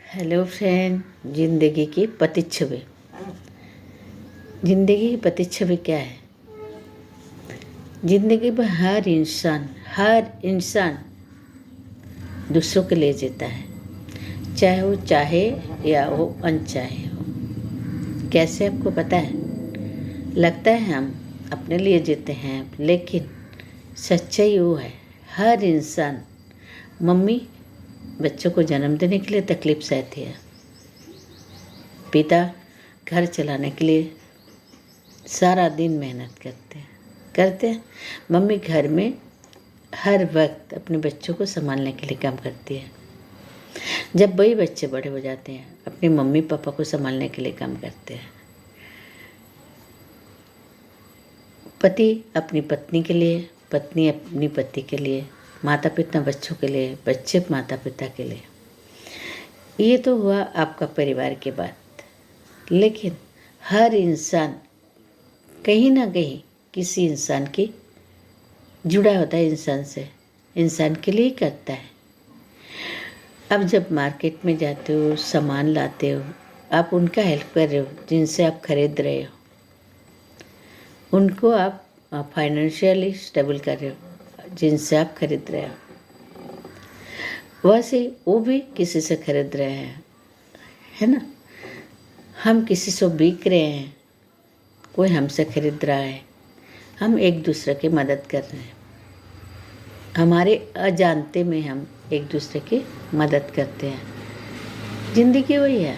Hello friend. जिंदगी की प्रतिच्छवि। जिंदगी की प्रतिच्छवि क्या है? जिंदगी में हर इंसान दूसरों के लिए जीता है, चाहे वो चाहे या वो अनचाहे हो। कैसे आपको पता है? लगता है हम अपने लिए जीते हैं, लेकिन सच्चाई वो है हर इंसान। मम्मी बच्चों को जन्म देने के लिए तकलीफ सहती है, पिता घर चलाने के लिए सारा दिन मेहनत करते हैं। मम्मी घर में हर वक्त अपने बच्चों को संभालने के लिए काम करती है। जब वही बच्चे बड़े हो जाते हैं, अपनी मम्मी पापा को संभालने के लिए काम करते हैं। पति अपनी पत्नी के लिए, पत्नी अपनी पति के लिए, माता पिता बच्चों के लिए, बच्चे माता पिता के लिए। ये तो हुआ आपका परिवार की बात, लेकिन हर इंसान कहीं ना कहीं किसी इंसान की जुड़ा होता है, इंसान के लिए ही करता है। अब जब मार्केट में जाते हो, सामान लाते हो, आप उनका हेल्प कर रहे हो, जिनसे आप खरीद रहे हो। उनको आप फाइनेंशियली स्टेबल कर रहे हो, जिनसे आप खरीद रहे हो। वैसे वो भी किसी से खरीद रहे हैं, है ना? हम किसी से बिक रहे हैं, कोई हमसे खरीद रहा है। हम एक दूसरे की मदद कर रहे हैं। हमारे अजानते में हम एक दूसरे की मदद करते हैं। जिंदगी वही है।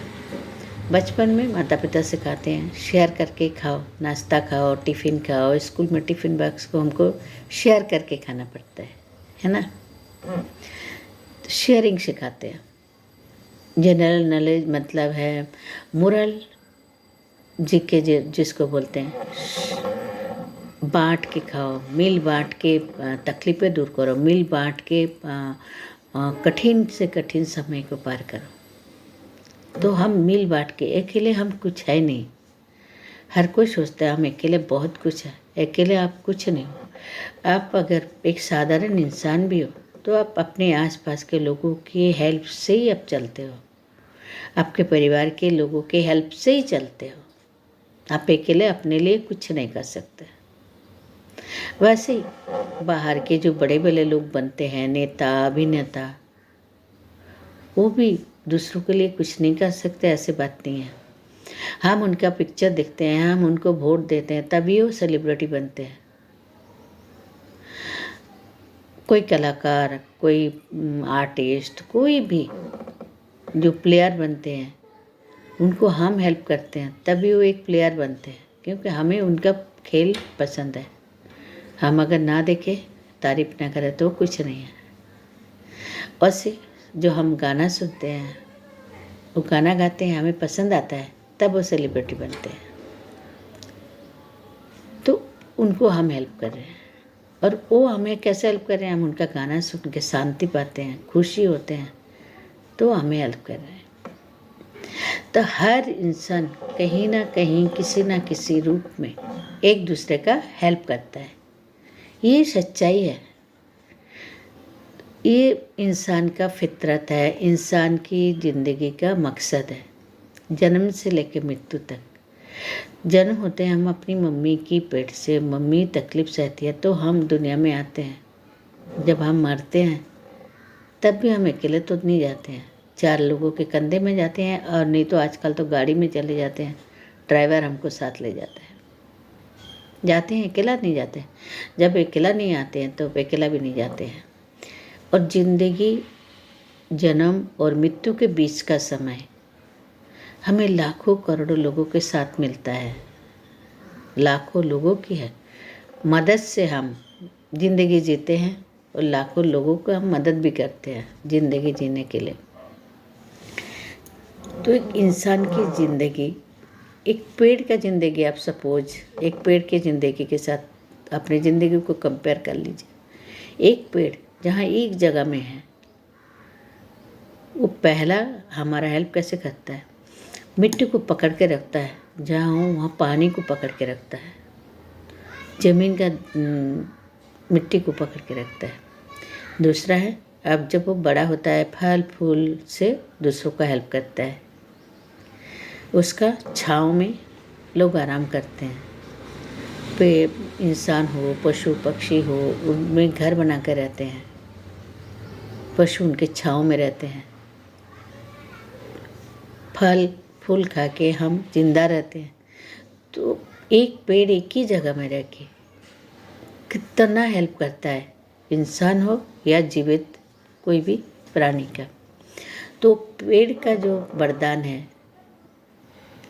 बचपन में माता पिता सिखाते हैं शेयर करके खाओ, नाश्ता खाओ, टिफ़िन खाओ। स्कूल में टिफ़िन बॉक्स को हमको शेयर करके खाना पड़ता है ना? तो शेयरिंग सिखाते हैं। जनरल नॉलेज मतलब है मोरल जीके जिसको बोलते हैं, बांट के खाओ, मिल बांट के तकलीफ़ें दूर करो, मिल बांट के कठिन से कठिन समय को पार करो। तो हम मिल बांट के, अकेले हम कुछ है नहीं। हर कोई सोचता है हम अकेले बहुत कुछ है, अकेले आप कुछ नहीं हो। आप अगर एक साधारण इंसान भी हो तो आप अपने आसपास के लोगों की हेल्प से ही आप चलते हो, आपके परिवार के लोगों के हेल्प से ही चलते हो। आप अकेले अपने लिए कुछ नहीं कर सकते। वैसे ही बाहर के जो बड़े बड़े लोग बनते हैं, नेता अभिनेता, वो भी दूसरों के लिए कुछ नहीं कर सकते, ऐसी बात नहीं है। हम उनका पिक्चर देखते हैं, हम उनको वोट देते हैं, तभी वो सेलिब्रिटी बनते हैं। कोई कलाकार, कोई आर्टिस्ट, कोई भी जो प्लेयर बनते हैं, उनको हम हेल्प करते हैं, तभी वो एक प्लेयर बनते हैं, क्योंकि हमें उनका खेल पसंद है। हम अगर ना देखें, तारीफ ना करें तो कुछ नहीं है। और से जो हम गाना सुनते हैं, वो गाना गाते हैं, हमें पसंद आता है, तब वो सेलिब्रिटी बनते हैं। तो उनको हम हेल्प कर रहे हैं, और वो हमें कैसे हेल्प कर रहे हैं? हम उनका गाना सुन के शांति पाते हैं, खुशी होते हैं, तो हमें हेल्प कर रहे हैं। तो हर इंसान कहीं ना कहीं, किसी ना किसी रूप में एक दूसरे का हेल्प करता है। ये सच्चाई है, ये इंसान का फितरत है, इंसान की ज़िंदगी का मकसद है। जन्म से लेकर मृत्यु तक, जन्म होते हैं हम अपनी मम्मी की पेट से, मम्मी तकलीफ़ सहती है तो हम दुनिया में आते हैं। जब हम मरते हैं तब भी हम अकेले तो नहीं जाते हैं, 4 लोगों के कंधे में जाते हैं, और नहीं तो आजकल तो गाड़ी में चले जाते हैं, ड्राइवर हमको साथ ले जाता है। जाते हैं, अकेला नहीं जाते हैं। जब अकेला नहीं आते हैं तो अकेला भी नहीं जाते हैं। और ज़िंदगी, जन्म और मृत्यु के बीच का समय हमें लाखों करोड़ों लोगों के साथ मिलता है। लाखों लोगों की है मदद से हम ज़िंदगी जीते हैं, और लाखों लोगों को हम मदद भी करते हैं ज़िंदगी जीने के लिए। तो एक इंसान की ज़िंदगी, एक पेड़ का ज़िंदगी, आप सपोज एक पेड़ की ज़िंदगी के साथ अपनी ज़िंदगी को कंपेयर कर लीजिए। एक पेड़ जहाँ एक जगह में है, वो पहला हमारा हेल्प कैसे करता है? मिट्टी को पकड़ के रखता है, जहाँ हो वहाँ पानी को पकड़ के रखता है, ज़मीन का मिट्टी को पकड़ के रखता है। दूसरा है अब जब वो बड़ा होता है फल फूल से दूसरों का हेल्प करता है। उसका छाँव में लोग आराम करते हैं। पेड़, इंसान हो, पशु पक्षी हो, उनमें घर बना कर रहते हैं। पशु उनके छाँव में रहते हैं। फल फूल खा के हम जिंदा रहते हैं। तो एक पेड़ एक ही जगह में रह के कितना हेल्प करता है, इंसान हो या जीवित कोई भी प्राणी का। तो पेड़ का जो वरदान है,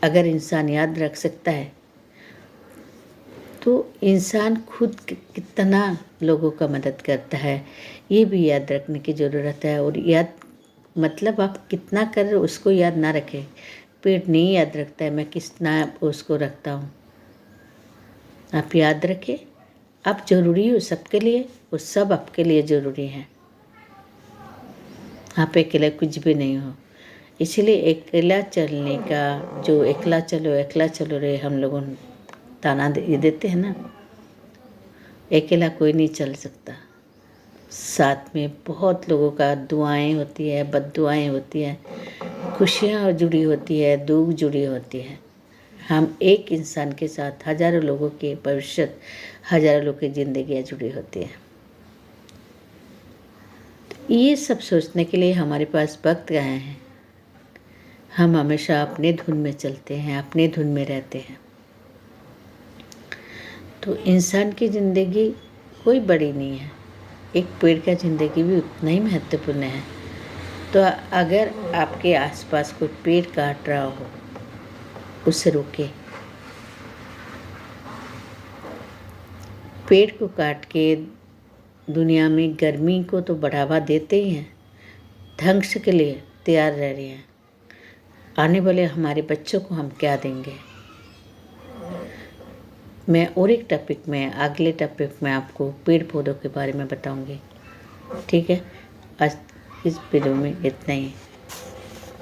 अगर इंसान याद रख सकता है तो इंसान खुद कितना लोगों का मदद करता है, ये भी याद रखने की ज़रूरत है। और याद मतलब आप कितना कर रहे हो उसको याद ना रखें। पेड़ नहीं याद रखता है मैं कितना उसको रखता हूँ। आप याद रखें, आप ज़रूरी हो सबके लिए, वो सब आपके लिए ज़रूरी है। आप अकेले कुछ भी नहीं हो। इसीलिए अकेला चलने का जो एकला चलो रे हम लोगों ताना ये देते हैं ना, अकेला कोई नहीं चल सकता। साथ में बहुत लोगों का दुआएं होती है, बद्दुआएं होती है, खुशियाँ जुड़ी होती है, दुख जुड़ी होती है। हम एक इंसान के साथ हजारों लोगों के भविष्य, हजारों लोगों की जिंदगियाँ जुड़ी होती हैं। ये सब सोचने के लिए हमारे पास वक्त गए हैं। हम हमेशा अपने धुन में चलते हैं, अपने धुन में रहते हैं। तो इंसान की ज़िंदगी कोई बड़ी नहीं है, एक पेड़ का ज़िंदगी भी उतना ही महत्वपूर्ण है। तो अगर आपके आसपास कोई पेड़ काट रहा हो, उसे रोके। पेड़ को काट के दुनिया में गर्मी को तो बढ़ावा देते ही हैं, ध्वंस के लिए तैयार रह रहे हैं। आने वाले हमारे बच्चों को हम क्या देंगे? मैं और एक टॉपिक में, अगले टॉपिक में आपको पेड़ पौधों के बारे में बताऊंगी। ठीक है, आज इस वीडियो में इतना ही।